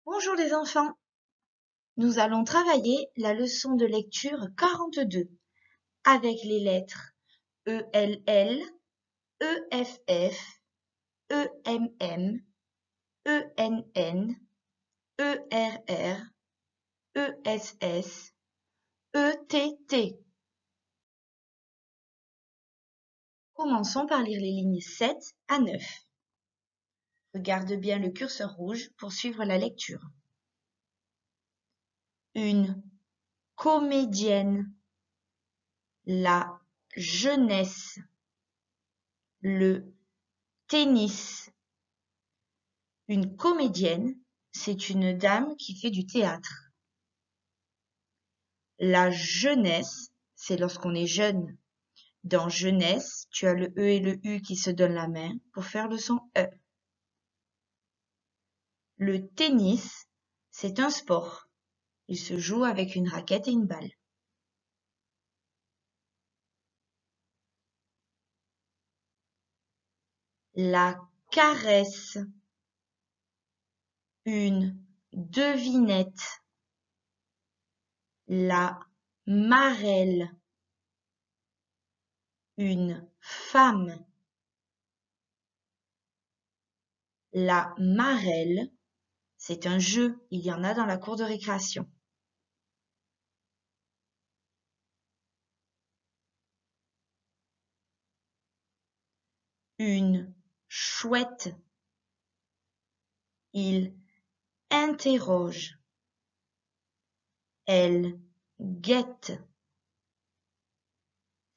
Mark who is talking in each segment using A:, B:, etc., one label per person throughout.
A: Bonjour les enfants, nous allons travailler la leçon de lecture 42 avec les lettres ELL, EFF, EMM, ENN, ERR, ESS, ETT. Commençons par lire les lignes 7 à 9. Regarde bien le curseur rouge pour suivre la lecture. Une comédienne, la jeunesse, le tennis. Une comédienne, c'est une dame qui fait du théâtre. La jeunesse, c'est lorsqu'on est jeune. Dans jeunesse, tu as le E et le U qui se donnent la main pour faire le son E. Le tennis, c'est un sport. Il se joue avec une raquette et une balle. La caresse, une devinette. La marelle, une femme. La marelle, c'est un jeu, il y en a dans la cour de récréation. Une chouette. Il interroge. Elle guette.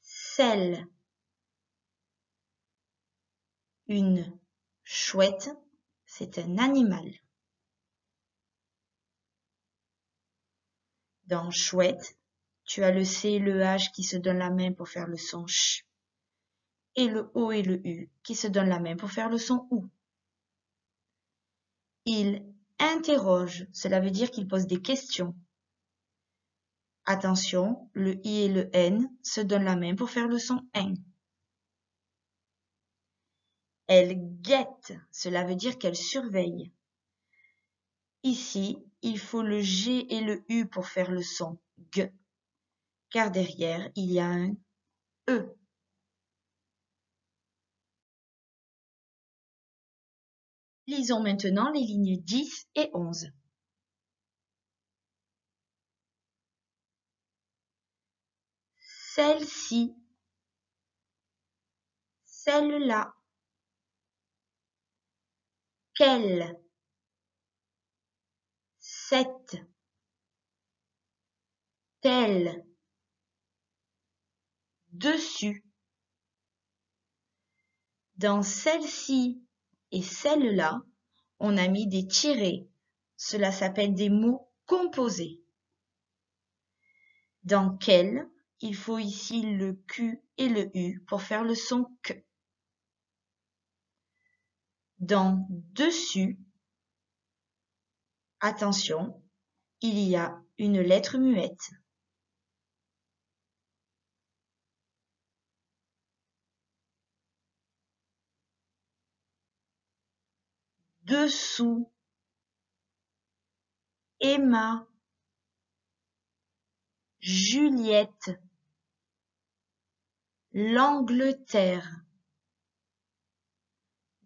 A: Selle. Une chouette, c'est un animal. Dans chouette, tu as le C et le H qui se donnent la main pour faire le son ch, et le O et le U qui se donnent la main pour faire le son OU. Il interroge, cela veut dire qu'il pose des questions. Attention, le I et le N se donnent la main pour faire le son N. Elle guette, cela veut dire qu'elle surveille. Ici, il faut le G et le U pour faire le son G, car derrière, il y a un E. Lisons maintenant les lignes 10 et 11. Celle-ci, celle-là, quelle, cette, telle, dessus. Dans celle-ci et celle-là, on a mis des tirets. Cela s'appelle des mots composés. Dans quel, il faut ici le Q et le U pour faire le son que. Dans dessus, attention, il y a une lettre muette. Dessous, Emma, Juliette, l'Angleterre,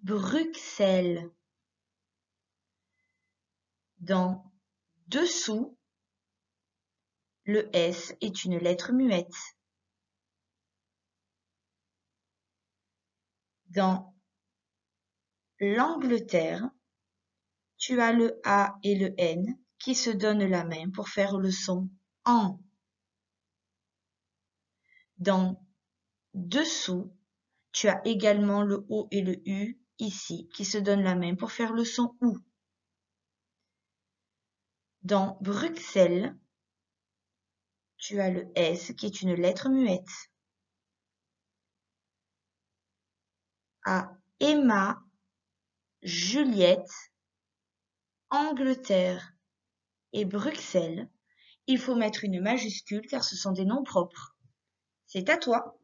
A: Bruxelles. Dans dessous, le S est une lettre muette. Dans l'Angleterre, tu as le A et le N qui se donnent la main pour faire le son en. Dans dessous, tu as également le O et le U ici qui se donnent la main pour faire le son OU. Dans Bruxelles, tu as le S qui est une lettre muette. À Emma, Juliette, Angleterre et Bruxelles, il faut mettre une majuscule car ce sont des noms propres. C'est à toi.